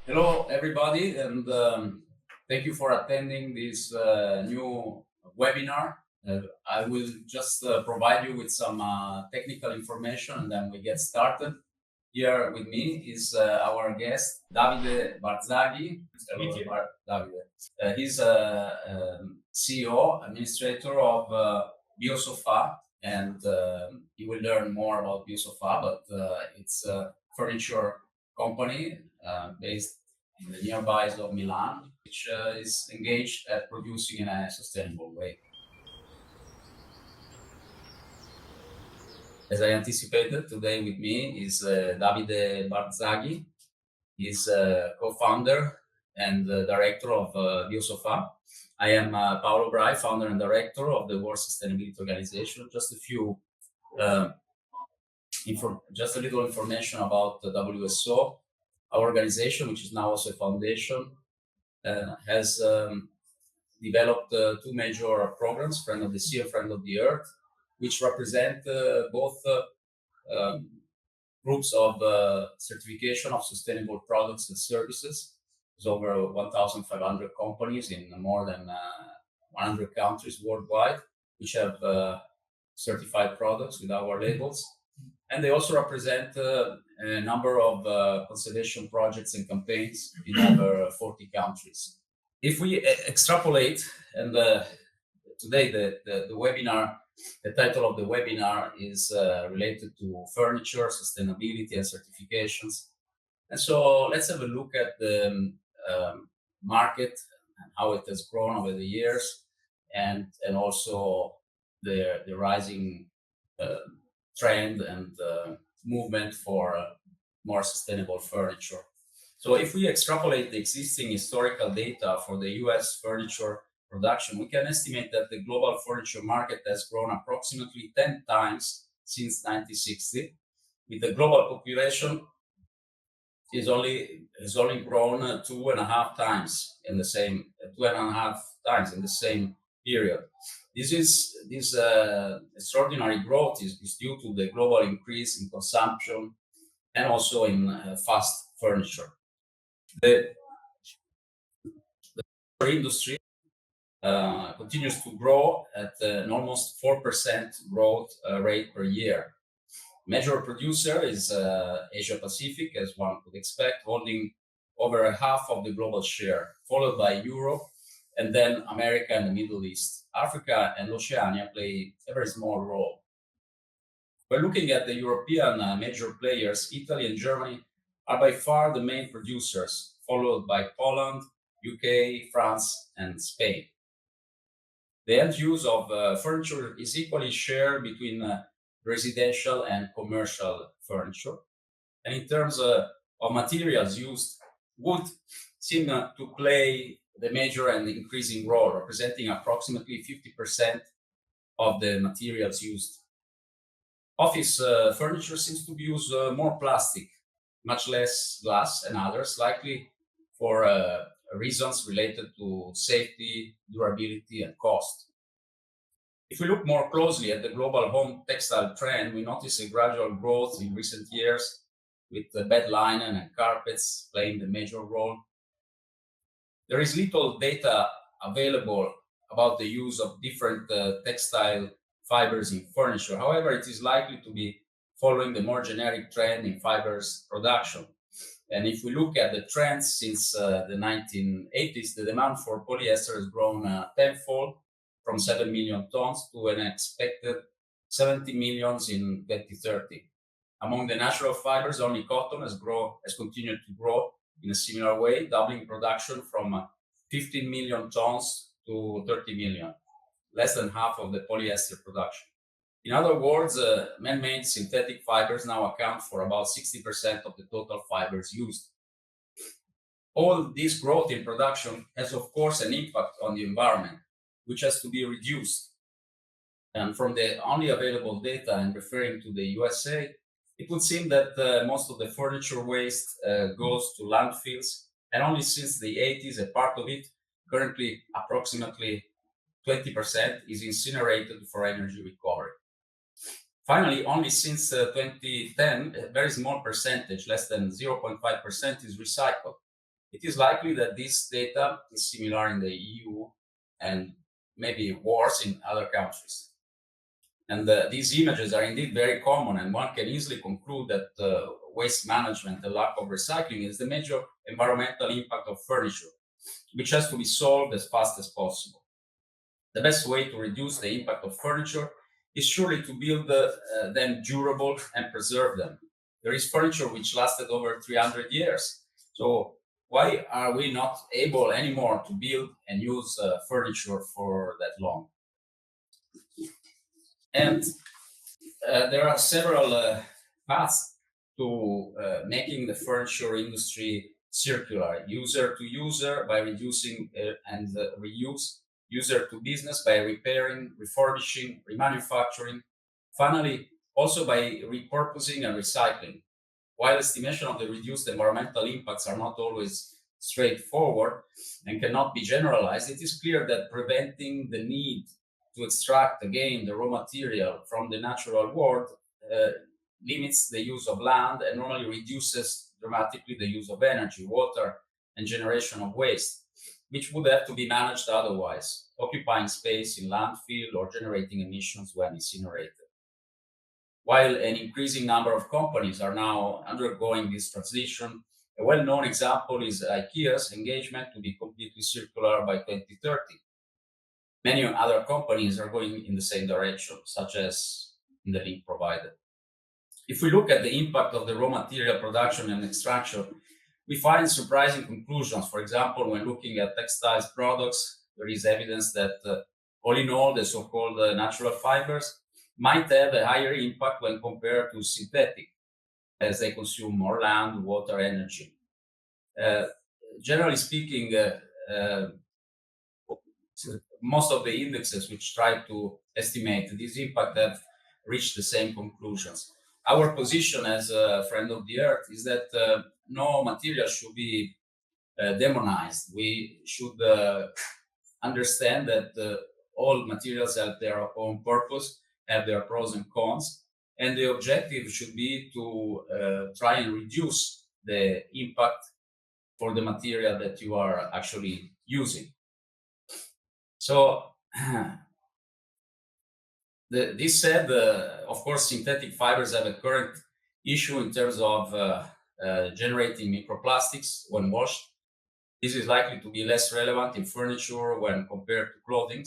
Hello, everybody, and thank you for attending this new webinar. I will just provide you with some technical information, and then we get started. Here with me is our guest, David Barzaghi. Davide. He's CEO, administrator of Biosofa, and you will learn more about Biosofa, but it's a furniture company based in the nearby of Milan, which is engaged at producing in a sustainable way. As I anticipated, today with me is Davide Barzaghi. He's co-founder and director of Biosofa. I am Paolo Bray, founder and director of the World Sustainability Organization. Just a little information about the WSO. Our organization, which is now also a foundation, has developed two major programs, Friend of the Sea and Friend of the Earth, which represent both groups of certification of sustainable products and services. There's over 1,500 companies in more than 100 countries worldwide, which have certified products with our labels. And they also represent a number of conservation projects and campaigns in over 40 countries. If we extrapolate, and today the webinar, the title of the webinar is related to furniture, sustainability, and certifications. And so let's have a look at the market and how it has grown over the years, and also the rising trend and movement for more sustainable furniture. So if we extrapolate the existing historical data for the US furniture production, we can estimate that the global furniture market has grown approximately 10 times since 1960, with the global population has only grown 2.5 times in the same period. This extraordinary growth is due to the global increase in consumption and also in fast furniture. The industry continues to grow at an almost 4% growth rate per year. Major producer is Asia Pacific, as one could expect, holding over half of the global share, followed by Europe, and then America and the Middle East. Africa and Oceania play a very small role. We're looking at the European major players. Italy and Germany are by far the main producers, followed by Poland, UK, France, and Spain. The end use of furniture is equally shared between residential and commercial furniture. And in terms of materials used, wood seems to play the major and increasing role, representing approximately 50% of the materials used. Office furniture seems to use more plastic, much less glass and others, likely for reasons related to safety, durability, and cost. If we look more closely at the global home textile trend, we notice a gradual growth in recent years, with the bed linen and carpets playing the major role. There is little data available about the use of different textile fibers in furniture. However, it is likely to be following the more generic trend in fibers production. And if we look at the trends since the 1980s, the demand for polyester has grown tenfold, from 7 million tons to an expected 70 millions in 2030. Among the natural fibers, only cotton has continued to grow in a similar way, doubling production from 15 million tons to 30 million, less than half of the polyester production. In other words, man-made synthetic fibers now account for about 60% of the total fibers used. All this growth in production has, of course, an impact on the environment, which has to be reduced. And from the only available data, and referring to the USA, it would seem that most of the furniture waste goes to landfills, and only since the 80s, a part of it, currently approximately 20%, is incinerated for energy recovery. Finally, only since 2010, a very small percentage, less than 0.5%, is recycled. It is likely that this data is similar in the EU and maybe worse in other countries. And these images are indeed very common, and one can easily conclude that waste management, the lack of recycling, is the major environmental impact of furniture, which has to be solved as fast as possible. The best way to reduce the impact of furniture is surely to build them durable and preserve them. There is furniture which lasted over 300 years. So why are we not able anymore to build and use furniture for that long? And there are several paths to making the furniture industry circular: user to user by reducing and reuse, user to business by repairing, refurbishing, remanufacturing, finally, also by repurposing and recycling. While estimation of the reduced environmental impacts are not always straightforward and cannot be generalized, it is clear that preventing the need to extract again the raw material from the natural world uh, limits the use of land and normally reduces dramatically the use of energy, water, and generation of waste, which would have to be managed otherwise, occupying space in landfill or generating emissions when incinerated. While an increasing number of companies are now undergoing this transition, a well known example is IKEA's engagement to be completely circular by 2030. Many other companies are going in the same direction, such as in the link provided. If we look at the impact of the raw material production and extraction, we find surprising conclusions. For example, when looking at textiles products, there is evidence that all in all, the so-called natural fibers might have a higher impact when compared to synthetic, as they consume more land, water, energy. Uh, Generally speaking, most of the indexes which try to estimate this impact have reached the same conclusions. Our position as a friend of the earth is that no material should be demonized. We should understand that all materials have their own purpose, have their pros and cons, and the objective should be to try and reduce the impact for the material that you are actually using. So, this said, of course, synthetic fibers have a current issue in terms of generating microplastics when washed. This is likely to be less relevant in furniture when compared to clothing.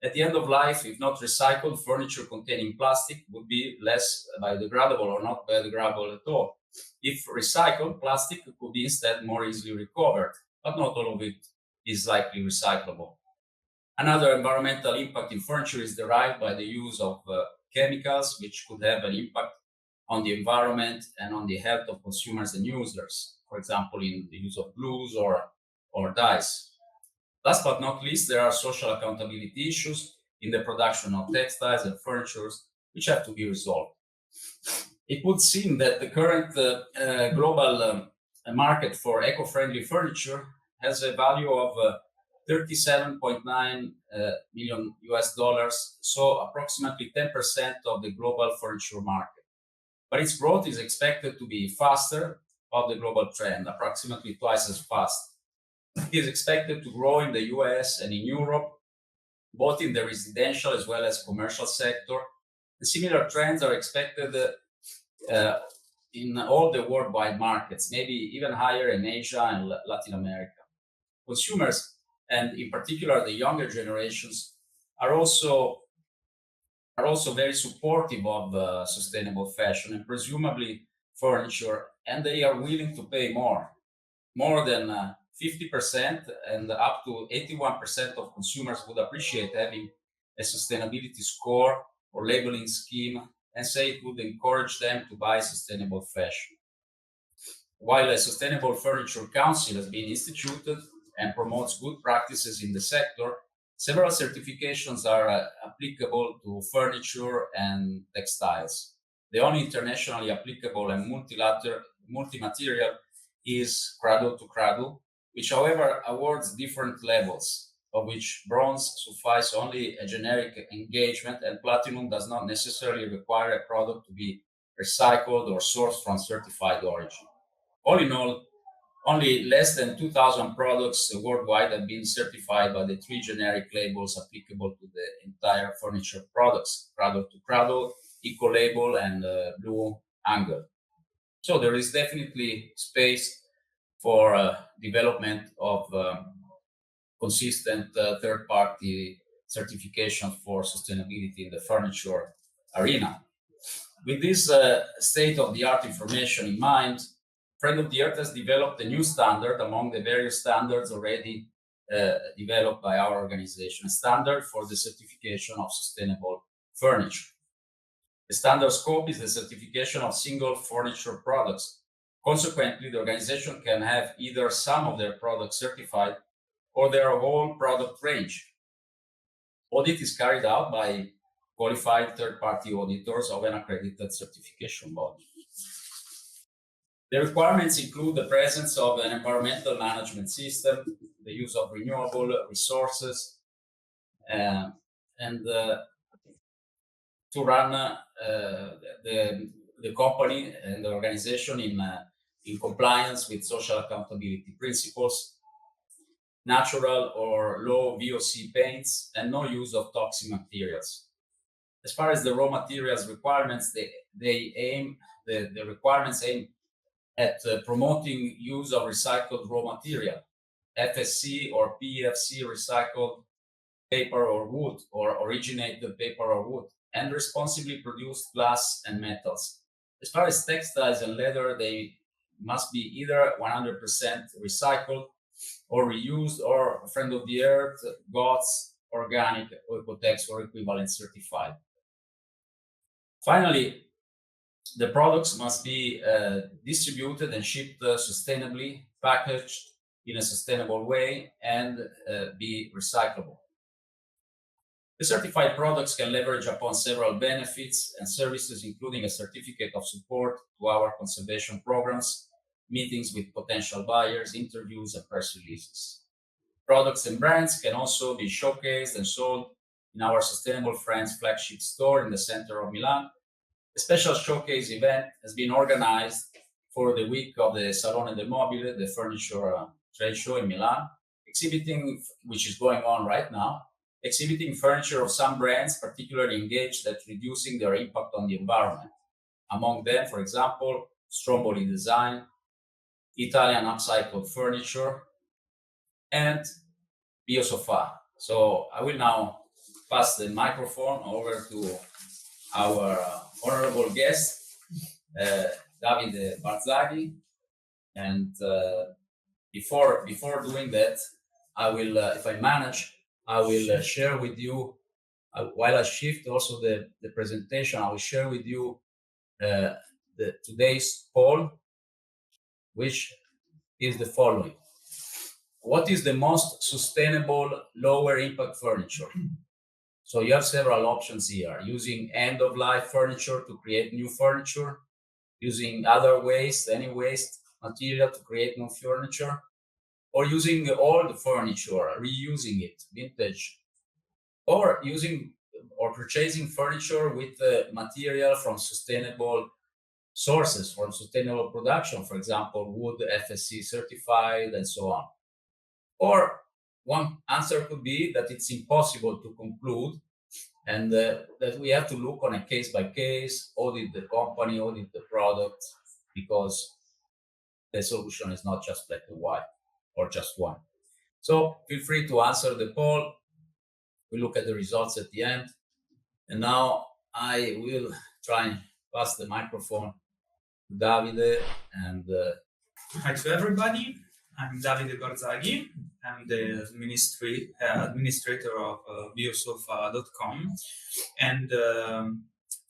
At the end of life, if not recycled, furniture containing plastic would be less biodegradable or not biodegradable at all. If recycled, plastic could be instead more easily recovered, but not all of it is likely recyclable. Another environmental impact in furniture is derived by the use of chemicals, which could have an impact on the environment and on the health of consumers and users, for example, in the use of glues or dyes. Last but not least, there are social accountability issues in the production of textiles and furniture, which have to be resolved. It would seem that the current global market for eco-friendly furniture has a value of 37.9 million US dollars, so approximately 10% of the global furniture market. But its growth is expected to be faster of the global trend, approximately twice as fast. It is expected to grow in the US and in Europe, both in the residential as well as commercial sector. The similar trends are expected in all the worldwide markets, maybe even higher in Asia and Latin America. Consumers, and in particular the younger generations, are also very supportive of sustainable fashion and presumably furniture, and they are willing to pay more than 50%, and up to 81% of consumers would appreciate having a sustainability score or labeling scheme and say it would encourage them to buy sustainable fashion. While a Sustainable Furniture Council has been instituted and promotes good practices in the sector, several certifications are applicable to furniture and textiles. The only internationally applicable and multi-material is Cradle to Cradle, which, however, awards different levels, of which bronze suffice only a generic engagement, and platinum does not necessarily require a product to be recycled or sourced from certified origin. All in all, only less than 2,000 products worldwide have been certified by the 3 generic labels applicable to the entire furniture products: Cradle to Cradle, Eco Label, and Blue Angle. So there is definitely space for development of consistent third-party certification for sustainability in the furniture arena. With this state-of-the-art information in mind, Friend of the Earth has developed a new standard among the various standards already developed by our organization, a standard for the certification of sustainable furniture. The standard scope is the certification of single furniture products. Consequently, the organization can have either some of their products certified or their whole product range. Audit is carried out by qualified third-party auditors of an accredited certification body. The requirements include the presence of an environmental management system, the use of renewable resources, and to run the company and the organization in compliance with social accountability principles, natural or low VOC paints, and no use of toxic materials. As far as the raw materials requirements, the requirements aim at promoting use of recycled raw material, FSC or PEFC recycled paper or wood, or originated paper or wood, and responsibly produced glass and metals. As far as textiles and leather, they must be either 100% recycled or reused, or Friend of the Earth, GOTS, organic, Ecotex, or equivalent certified. Finally, the products must be distributed and shipped sustainably, packaged in a sustainable way, and be recyclable. The certified products can leverage upon several benefits and services, including a certificate of support to our conservation programs, meetings with potential buyers, interviews, and press releases. Products and brands can also be showcased and sold in our Sustainable Friends flagship store in the center of Milan. A special showcase event has been organized for the week of the Salone del Mobile, the furniture trade show in Milan, which is going on right now, exhibiting furniture of some brands particularly engaged at reducing their impact on the environment. Among them, for example, Stromboli Design, Italian Upcycled Furniture, and Biosofa. So I will now pass the microphone over to our honorable guest, David Barzaghi. And before doing that, I will, if I manage, I will share with you, while I shift also the presentation, I will share with you today's poll, which is the following. What is the most sustainable lower impact furniture? So you have several options here: using end-of-life furniture to create new furniture, using other waste, any waste material to create new furniture, or using old furniture, reusing it, vintage, or using or purchasing furniture with material from sustainable sources, from sustainable production, for example, wood, FSC certified, and so on. Or one answer could be that it's impossible to conclude, and that we have to look on a case-by-case, audit the company, audit the product, because the solution is not just black and white or just one. So feel free to answer the poll. We look at the results at the end. And now I will try and pass the microphone to Davide. And hi to everybody. I'm David Barzaghi. I'm the administrator of Biosofa.com, and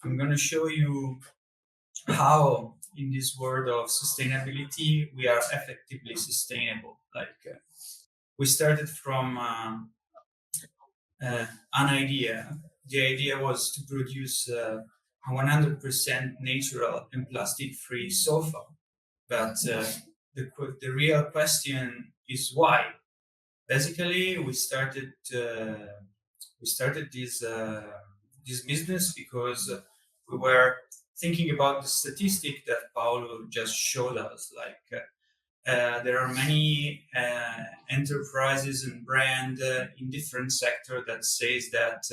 I'm going to show you how, in this world of sustainability, we are effectively sustainable. We started from an idea. The idea was to produce a 100% natural and plastic-free sofa, but the real question is why. Basically, we started this business because we were thinking about the statistic that Paolo just showed us. there are many enterprises and brand in different sectors that says that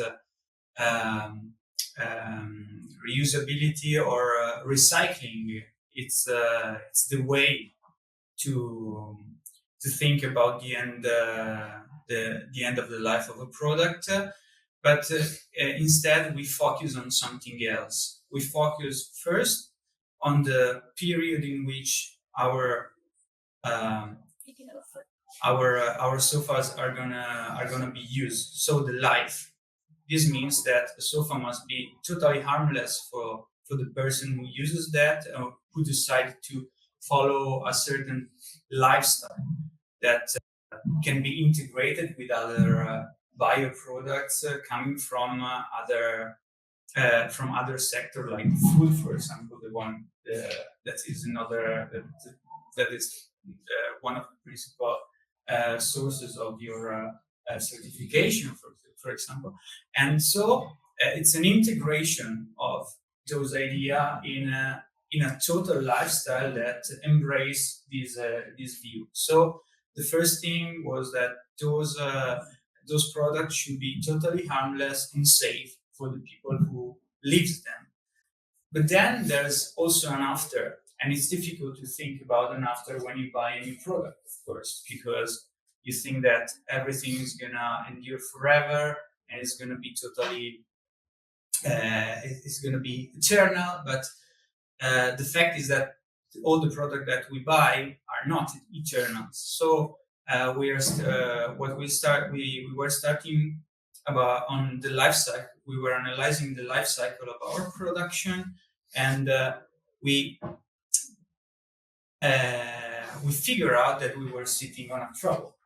reusability or recycling it's the way to think about the end of the life of a product, but instead we focus on something else. We focus first on the period in which our sofas are gonna be used. So the life. This means that a sofa must be totally harmless for the person who uses that, who decided to follow a certain lifestyle that can be integrated with other bio products coming from other sector, like food, for example, the one that is another that is one of the principal sources of your certification, for example. And so it's an integration of those ideas in a total lifestyle that embrace this view. So the first thing was that those products should be totally harmless and safe for the people who live them. But then there's also an after, and it's difficult to think about an after when you buy a new product, of course, because you think that everything is gonna endure forever and it's gonna be totally, it's gonna be eternal. But the fact is that all the products that we buy are not eternal. So we were starting about on the life cycle. We were analyzing the life cycle of our production, and we figured out that we were sitting on a trouble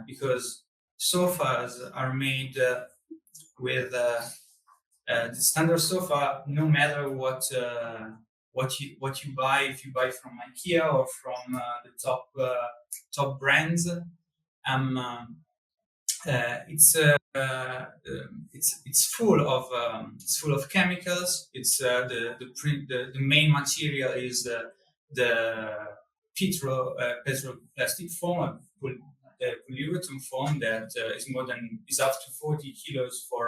because sofas are made with the standard sofa. No matter what you buy, if you buy from IKEA or from the top brands, it's full of chemicals. It's the main material is the petroplastic foam, polyurethane foam that is up to 40 kilos for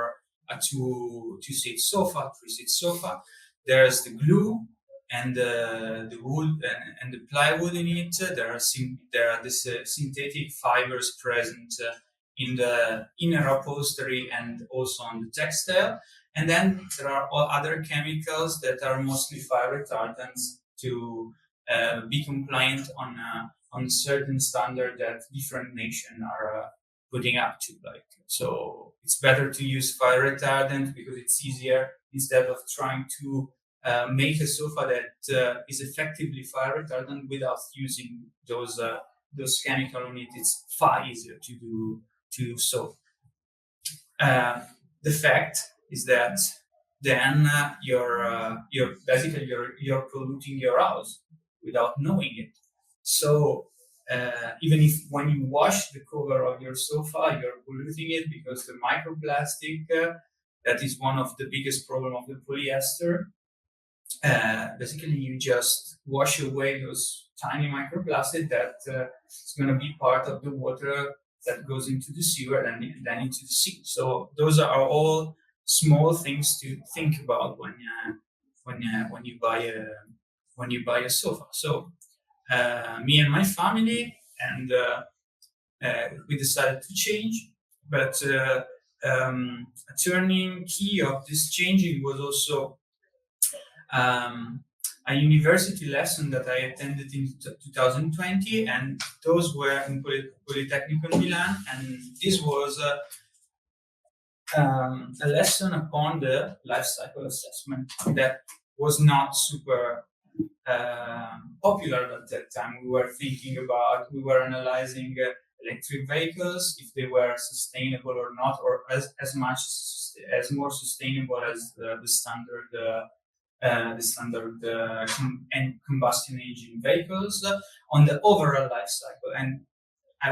a two-seat sofa, three-seat sofa. There's the glue and the wood and the plywood in it. There are these synthetic fibers present in the inner upholstery and also on the textile. And then there are all other chemicals that are mostly fire retardants to be compliant on certain standard that different nations are putting up to. So it's better to use fire retardant because it's easier instead of trying to make a sofa that is effectively fire retardant without using those chemical on it. It's far easier to do so. The fact is that then you're polluting your house without knowing it. So even if when you wash the cover of your sofa, you're polluting it because the microplastic that is one of the biggest problem of the polyester. Basically, you just wash away those tiny microplastic that is going to be part of the water that goes into the sewer and then into the sea. So those are all small things to think about when you buy a sofa. So me and my family and we decided to change, but a turning key of this changing was also a university lesson that I attended in 2020, and those were in Polytechnico Milan, and this was a lesson upon the life cycle assessment that was not super popular at that time. We were analyzing electric vehicles, if they were sustainable or not, or as more sustainable as the standard combustion engine vehicles on the overall life cycle. And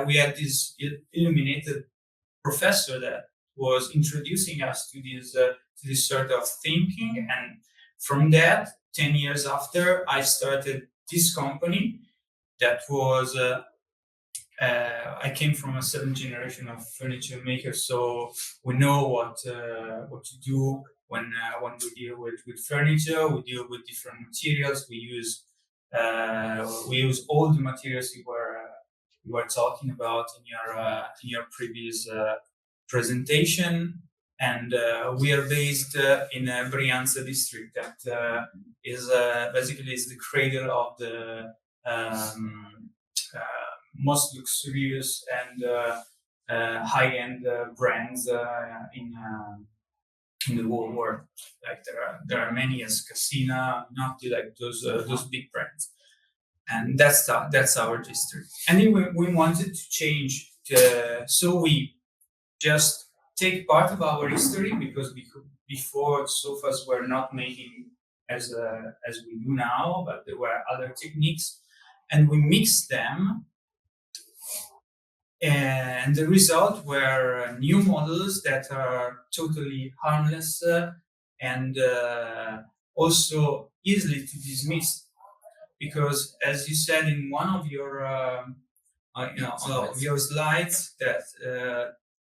we had this illuminated professor that was introducing us to this sort of thinking. And from that, 10 years after, I started this company that was I came from a 7th generation of furniture makers, so we know what to do when we deal with furniture. We deal with different materials. We use all the materials you were talking about in your previous presentation, and we are based in Brianza district, that is basically is the cradle of the most luxurious and high-end brands in the whole world. Like there are many as Casina, not like those big brands, and that's our district. And then we wanted to change, so we just take part of our history, because before sofas were not making as we do now, but there were other techniques, and we mixed them. And the result were new models that are totally harmless and also easily to dismiss. Because, as you said in one of your of your slides, that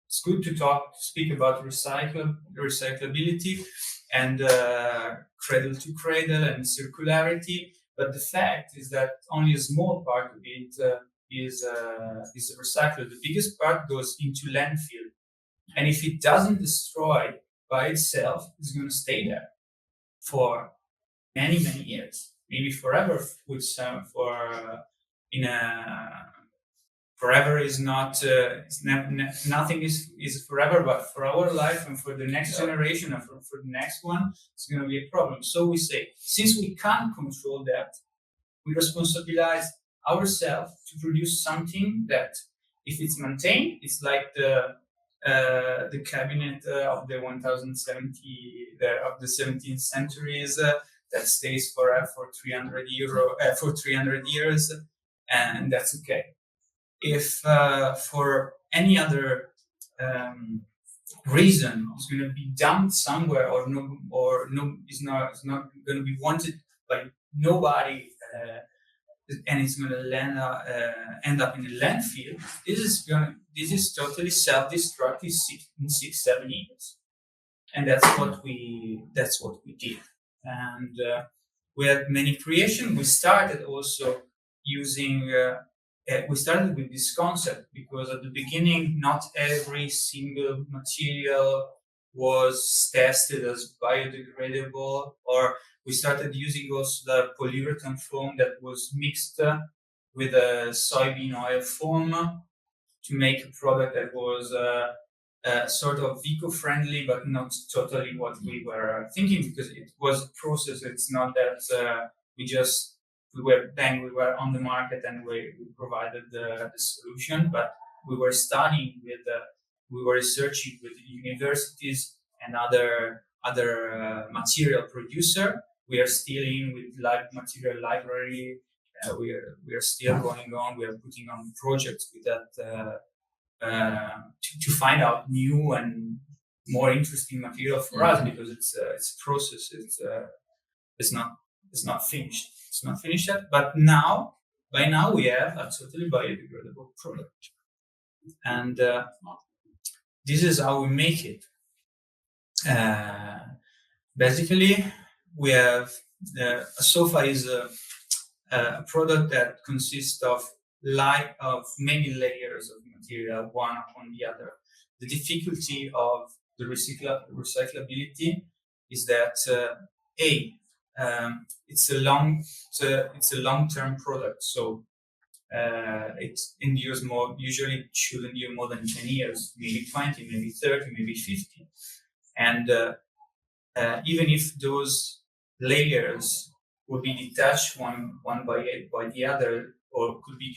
it's good to speak about recyclability and cradle to cradle and circularity. But the fact is that only a small part of it is recycled. The biggest part goes into landfill, and if it doesn't destroy by itself, it's going to stay there for many years, maybe forever. With some forever is not nothing is forever, but for our life and for the next generation and for the next one, it's going to be a problem. So we say, since we can't control that, we responsibilize ourselves to produce something that, if it's maintained, it's like the cabinet of the 1070 of the 17th centuries that stays forever for 300 years, and that's okay. If for any other reason it's going to be dumped somewhere, or is not going to be wanted by nobody, and it's going to end up in a landfill, this is totally self-destructive in 6-7 years, and that's what we did. And we had many creation. We started also using. We started with this concept because at the beginning, not every single material was tested as biodegradable, or we started using also the polyurethane foam that was mixed with a soybean oil foam to make a product that was sort of eco-friendly, but not totally what we were thinking, because it was a process. It's not that we were on the market and we provided the solution, but we were studying we were researching with universities and other material producer. We are still in with material library. We are still going on. We are putting on projects with that to find out new and more interesting material for us, because it's a process. It's not finished. It's not finished yet, but by now we have a totally biodegradable product, and this is how we make it. Basically, we have a sofa is a product that consists of many layers of material, one upon the other. The difficulty of the recyclability is that it's a long-term product, so it endures more. Usually, it should endure more than 10 years, maybe 20, maybe 30, maybe 50. And even if those layers would be detached one by the other, or could be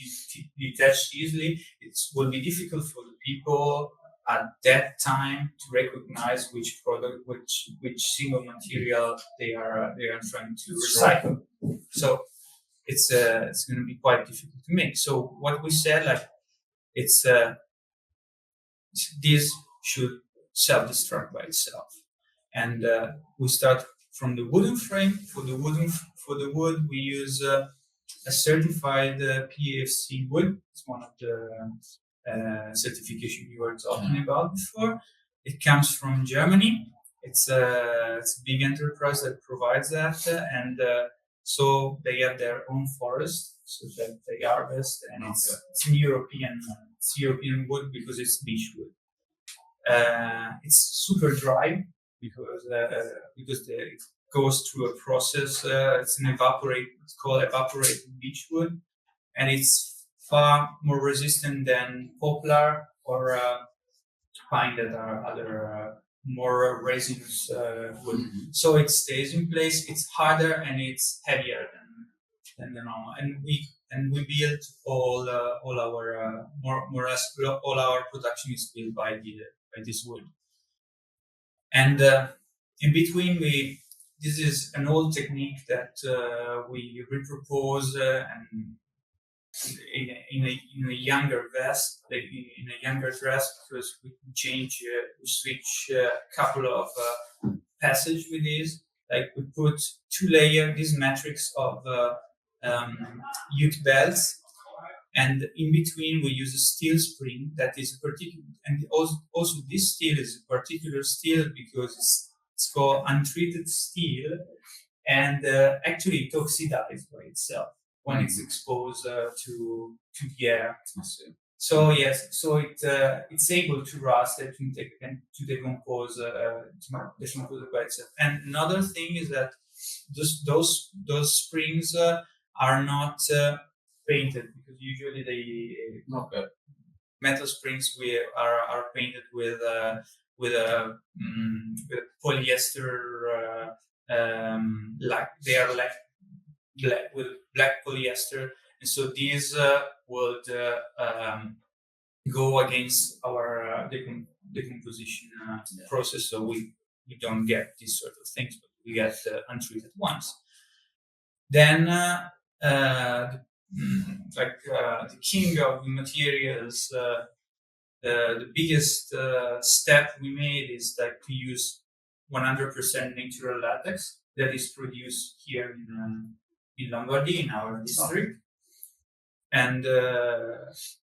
detached easily, it will be difficult for the people at that time to recognize which product, which single material they are trying to recycle. So it's going to be quite difficult to make. So what we said, it's this should self-destruct by itself, and we start from the wooden frame. For the wood we use a certified PFC wood. It's one of the certification you were talking about before. It comes from Germany. It's a big enterprise that provides that, and so they have their own forest, so that they harvest, and it's European wood because it's beech wood. It's super dry because it goes through a process. It's called evaporated beech wood, and it's far more resistant than poplar or pine that are other more resinous wood. So it stays in place. It's harder and it's heavier than the normal. And we build all our more or less all our production is built by this wood. And in between, this is an old technique that we repropose and in a younger vest, like in a younger dress, because we switch a couple of passage with this. Like we put 2 layers, this matrix of ute belts, and in between we use a steel spring that is particular, and also this steel is a particular steel because it's called untreated steel, and actually it oxidizes by itself when it's exposed to the air. So yes, so it's able to rust and to decompose by itself. And another thing is that those springs are not painted, because usually metal springs are painted with polyester, like they are like with black polyester, and so these would go against our decomposition process, so we don't get these sort of things, but we get untreated ones. Then the king of the materials, the biggest step we made is like to use 100% natural latex that is produced here in Lombardy, in our district, and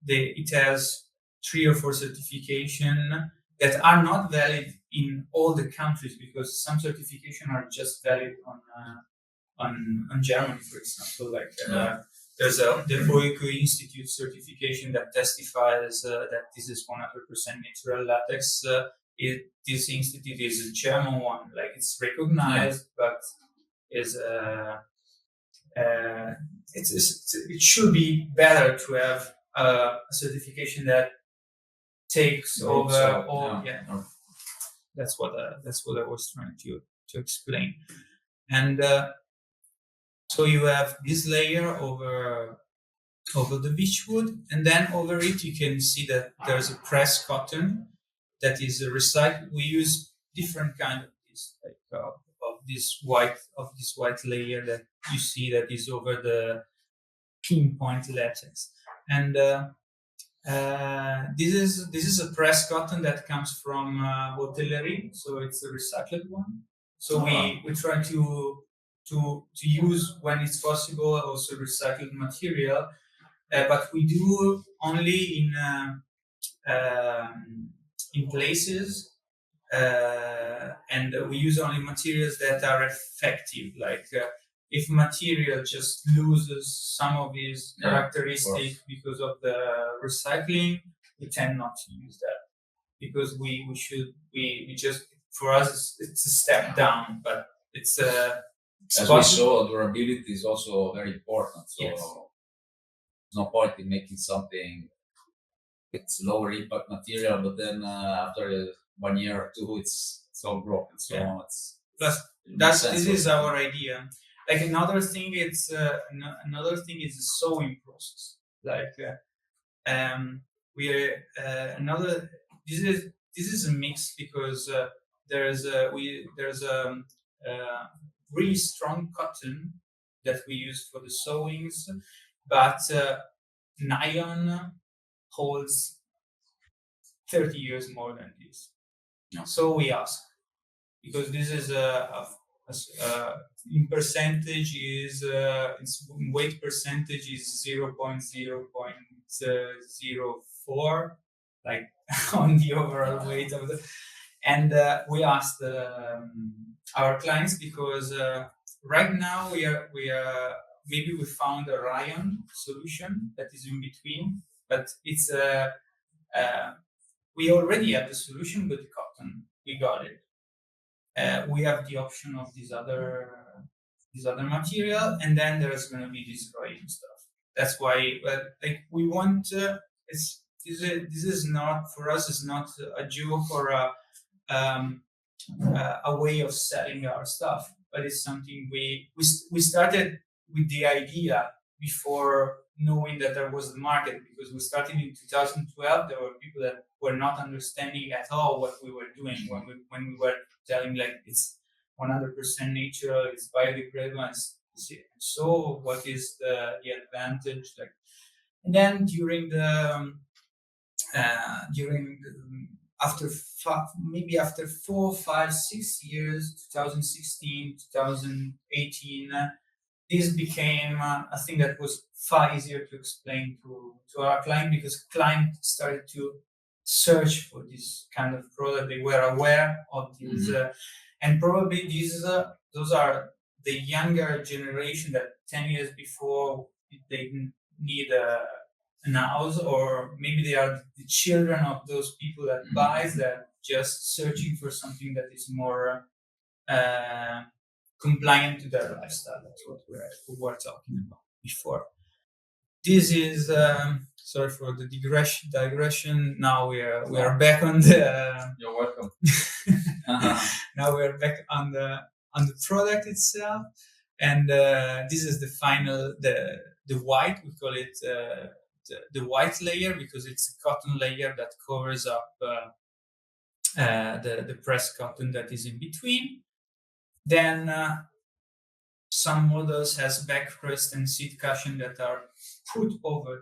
it has 3 or 4 certification that are not valid in all the countries, because some certification are just valid on Germany, for example. Like there's the OECO Institute certification that testifies that this is 100% natural latex. This institute is a German one, like it's recognized, but is it should be better to have a certification that takes over all. That's what I was trying to explain. And so you have this layer over the beech wood, and then over it you can see that there's a pressed cotton that is recycled. We use different kind of this, like of this white layer that you see that is over the pinpoint latex, and this is a pressed cotton that comes from hotellerie, so it's a recycled one. So we try to use, when it's possible, also recycled material, but we do only in places, and we use only materials that are effective. Like if material just loses some of its characteristics because of the recycling, we tend not to use that, because we just, for us it's a step down, but it's as we saw, durability is also very important. So yes. There's no point in making something it's lower impact material, but then after 1 year or 2, it's all broken. So this is our idea. Like another thing is the sewing process. Like this is a mix, because there's a really strong cotton that we use for the sewings, but nylon holds 30 years more than this. So we ask, because this is a in percentage is its weight percentage is 0.04, like on the overall weight of the. And we asked our clients because right now we are maybe we found a rayon solution that is in between, but it's we already have the solution with cotton. We got it. We have the option of this other material, and then there's going to be this rayon stuff. That's why, like, we want. This is not for us. It's not a joke or a way of selling our stuff, but it's something we started with the idea before knowing that there was the market, because we started in 2012. There were people that were not understanding at all what we were doing when we were telling, like, it's 100% natural, it's biodegradable, so what is the advantage? Like, and then during after 4, 5, 6 years, 2016, 2018, this became a thing that was far easier to explain to our client, because clients started to search for this kind of product. They were aware of this, and probably those are the younger generation that 10 years before they didn't need an house, or maybe they are the children of those people that buys, that just searching for something that is more compliant to their lifestyle. That's what we were talking about before. This is sorry for the digression. Now we are back on the. You're welcome. Now we are back on the product itself, and this is the final the white. We call it the white layer because it's a cotton layer that covers up the pressed cotton that is in between. Then some models has backrest and seat cushion that are put over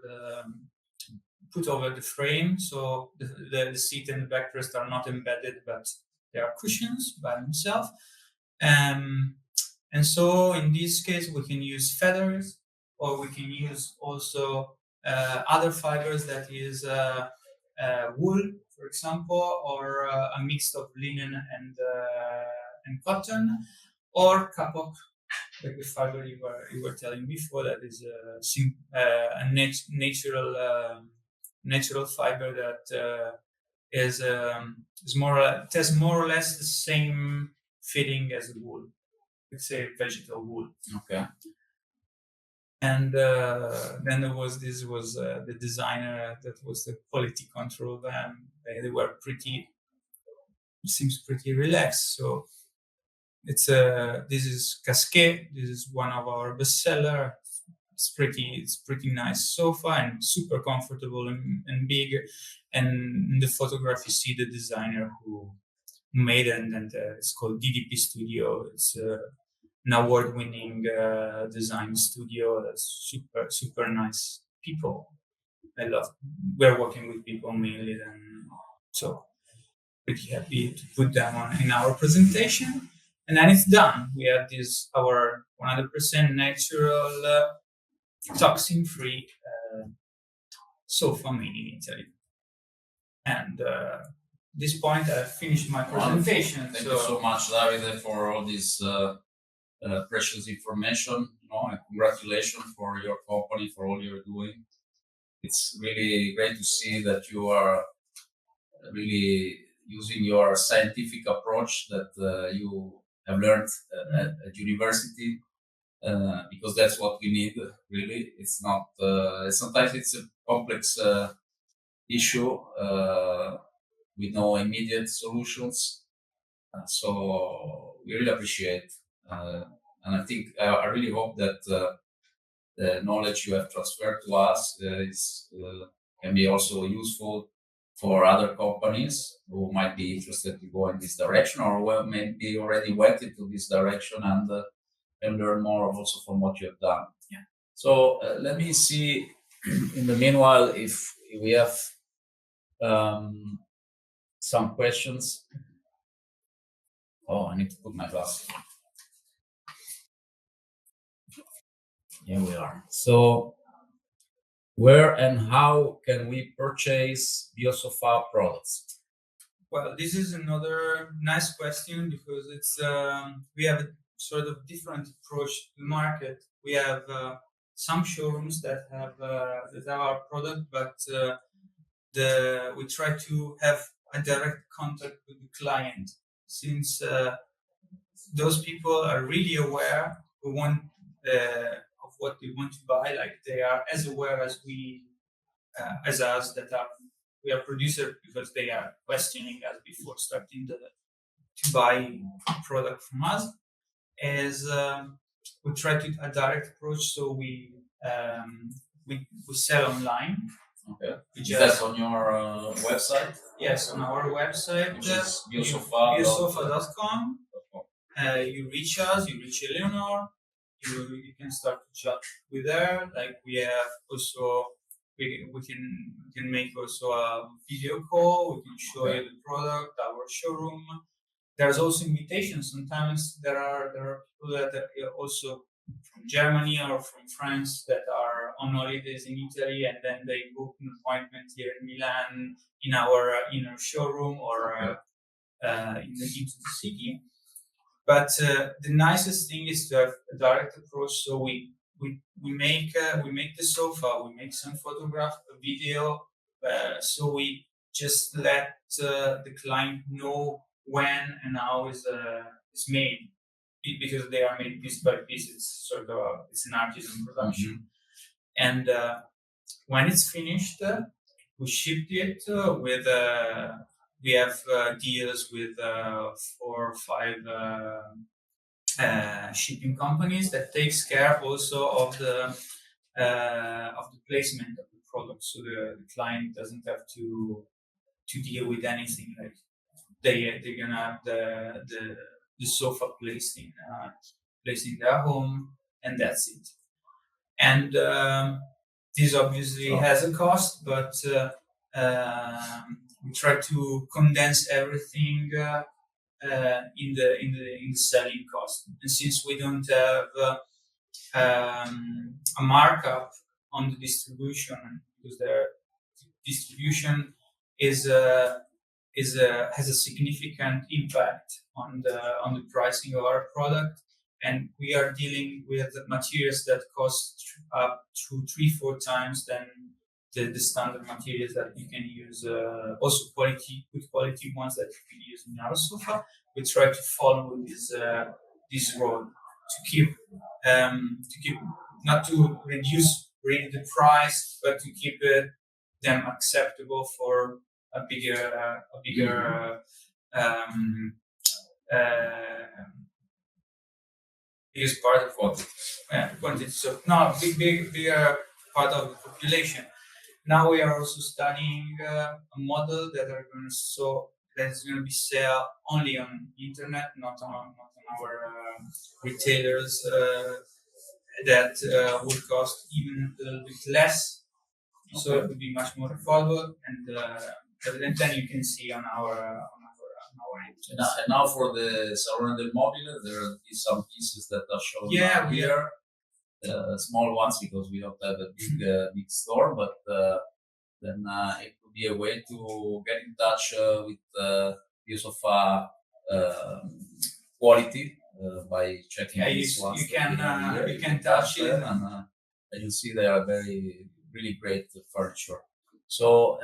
the frame, so the seat and the backrest are not embedded, but they are cushions by themselves. And so in this case, we can use feathers, or we can use also other fibers, that is wool, for example, or a mix of linen and cotton, or kapok, like the fiber you were telling before, that is a natural fiber that is has more or less the same fitting as wool. Let's say vegetable wool. Okay. And then there was the designer that was the quality control. They were seems pretty relaxed. So it's this is Casquet. This is one of our bestseller. It's pretty nice sofa and super comfortable and big. And in the photograph you see the designer who made it, and it's called DDP Studio. It's an award-winning design studio. That's super nice people. We're working with people mainly, then, so pretty happy to put them on in our presentation. And then it's done. We have this our 100% natural, toxin-free sofa made in Italy. And this point, I finished my presentation. Thank you so much, Davide, for all this precious information. And congratulations for your company, for all you're doing. It's really great to see that you are really using your scientific approach that you have learned at university, because that's what we need, really. It's not, sometimes it's a complex issue with no immediate solutions. So we really appreciate, and I think I really hope that the knowledge you have transferred to us can be also useful for other companies who might be interested to go in this direction, or maybe already went into this direction and learn more also from what you have done. Yeah. So let me see in the meanwhile if we have some questions. Oh, I need to put my glasses on. Here we are. So, where and how can we purchase Biosofa products? Well, this is another nice question because it's we have a sort of different approach to the market. We have some showrooms that have our product, but we try to have a direct contact with the client, since those people are really aware who want of what they want to buy. Like, they are as aware as we as us, that are we are producers, because they are questioning us before starting to buy product from us. As we try to a direct approach, so we sell online. Okay. Is that on your website? Yes, on our website, which is biosofa.com. You reach us, you reach Eleanor, you can start to chat with her. Like, we have also we can make also a video call. We can show you the product, our showroom. There's also invitations. Sometimes there are people that are also from Germany or from France that are on holidays in Italy, and then they book an appointment here in Milan in our showroom, or into the city. But the nicest thing is to have a direct approach. So we make the sofa, we make some photograph, a video. So we just let the client know when and how is made, because they are made piece by piece. It's sort of it's an artisan production, and when it's finished, we shipped it with. We have deals with 4 or 5 shipping companies that takes care also of the placement of the product, so the client doesn't have to deal with anything. Like, they're gonna have the sofa placed in their home, and that's it. And this obviously has a cost, but we try to condense everything in the selling cost. And since we don't have a markup on the distribution, because the distribution has a significant impact on the pricing of our product, and we are dealing with materials that cost up to 3-4 times than the standard materials that you can use. Also good quality ones that you can use in our sofa. We try to follow this road to keep not to reduce really the price, but to keep them acceptable for a bigger biggest part of quantity. So no, bigger part of the population. Now we are also studying a model that is going to be sold only on internet, not on our retailers. That would cost even a little bit less, so it would be much more affordable, and then you can see on our images. And now for the Salone del Mobile, there is some pieces that are shown here. Small ones, because we don't have a big store, but then it could be a way to get in touch with Biosofa quality by checking these ones. You can touch them, and you see they are really great furniture. So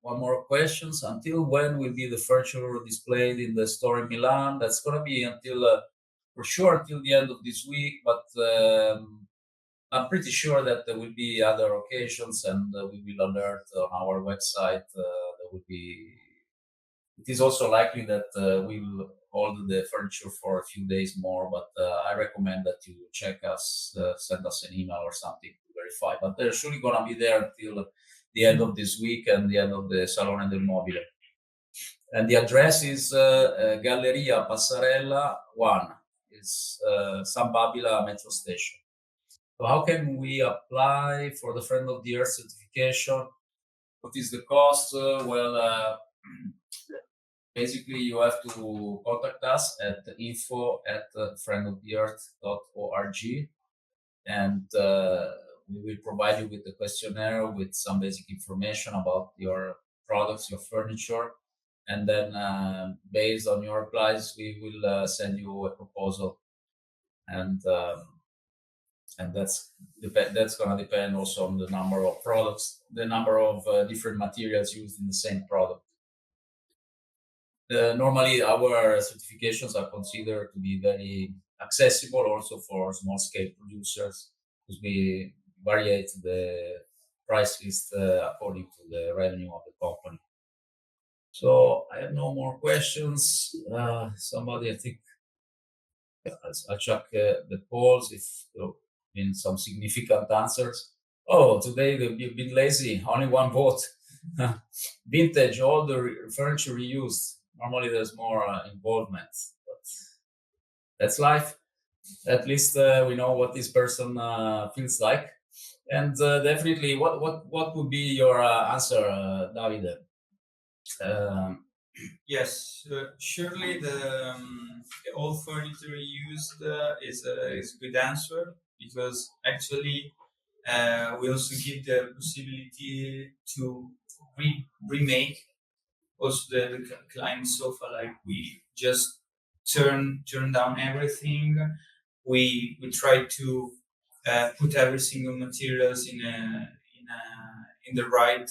one more questions. Until when will be the furniture displayed in the store in Milan? That's going to be for sure until the end of this week, but I'm pretty sure that there will be other occasions, and we will alert on our website. There will be. It is also likely that we will hold the furniture for a few days more, but I recommend that you check us, send us an email or something to verify. But they're surely going to be there until the end of this week and the end of the Salone del Mobile. And the address is Galleria Passarella 1. It's San Babila Metro Station. So how can we apply for the Friend of the Earth certification? What is the cost? Basically, you have to contact us at info@friendoftheearth.org, and we will provide you with the questionnaire with some basic information about your products, your furniture, and then based on your replies, we will send you a proposal, and that's going to depend also on the number of products, the number of different materials used in the same product. Normally, our certifications are considered to be very accessible also for small-scale producers, because we variate the price list according to the revenue of the company. So I have no more questions. Somebody, I think, I'll check the polls if there have been some significant answers. Oh, today they've been lazy. Only one vote. Vintage, all the furniture reused. Normally there's more involvement, but that's life. At least we know what this person feels like. And definitely, what would be your answer, Davide? Yes, surely the old furniture used is a good answer, because actually we also give the possibility to remake also the client sofa. Like, we just turn down everything. We try to put every single materials in the right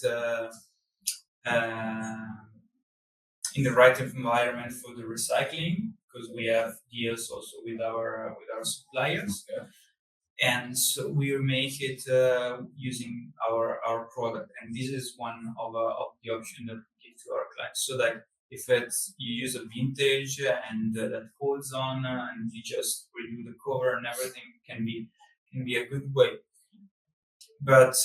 in the right environment for the recycling, because we have deals also with our suppliers. Okay. And so we make it using our product, and this is one of the options that we give to our clients. So that if you use a vintage and that holds on, and you just redo the cover and everything, can be a good way. But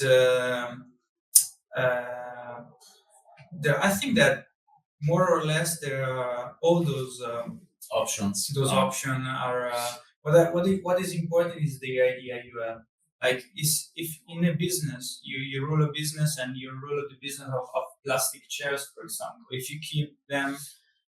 I think that more or less there are all those options. Those options are. What is important is the idea you have. Like, if in a business you rule a business, and you rule the business of plastic chairs, for example. If you keep them,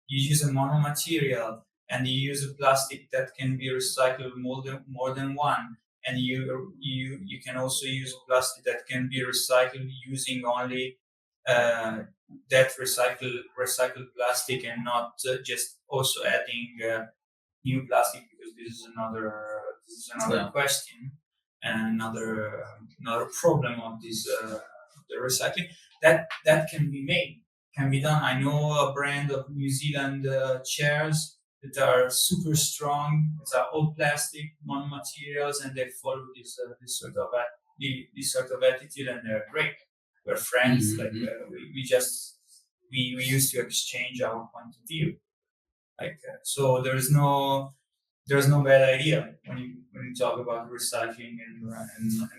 you use a monomaterial, and you use a plastic that can be recycled more than one, and you can also use plastic that can be recycled using only that recycled plastic, and not just also adding new plastic, because this is another question, and another problem of this the recycling that can be done. I know a brand of New Zealand chairs that are super strong. It's all plastic, monomaterials, and they follow this sort of attitude, and they're great. We're friends. Mm-hmm. Like we used to exchange our point of view. Like so, there's no bad idea when you talk about recycling and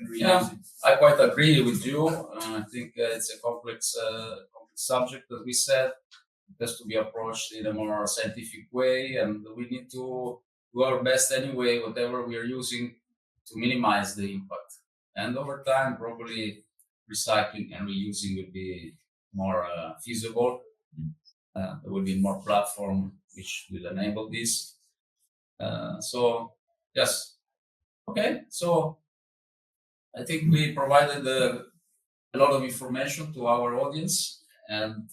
reusing. Yeah, I quite agree with you. I think it's a complex subject, as we said. It has to be approached in a more scientific way, and we need to do our best anyway, whatever we are using, to minimize the impact. And over time, probably recycling and reusing will be more feasible. There will be more platform which will enable this. So yes, okay. So I think we provided a lot of information to our audience, and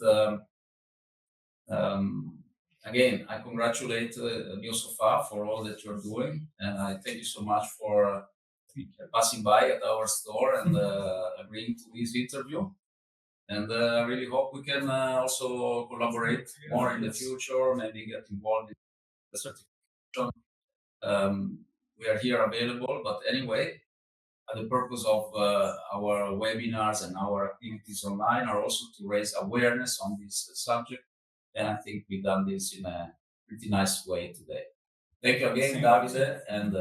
again, I congratulate Biosofa for all that you're doing, and I thank you so much for passing by at our store and agreeing to this interview. And I really hope we can also collaborate more in the future, maybe get involved in the certification. We are here available, but anyway, the purpose of our webinars and our activities online are also to raise awareness on this subject. And I think we've done this in a pretty nice way today. Thank you again, Davide, and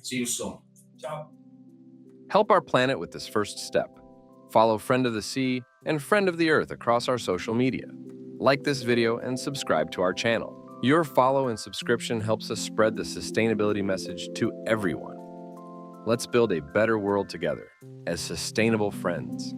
see you soon. Ciao. Help our planet with this first step. Follow Friend of the Sea and Friend of the Earth across our social media. Like this video and subscribe to our channel. Your follow and subscription helps us spread the sustainability message to everyone. Let's build a better world together as sustainable friends.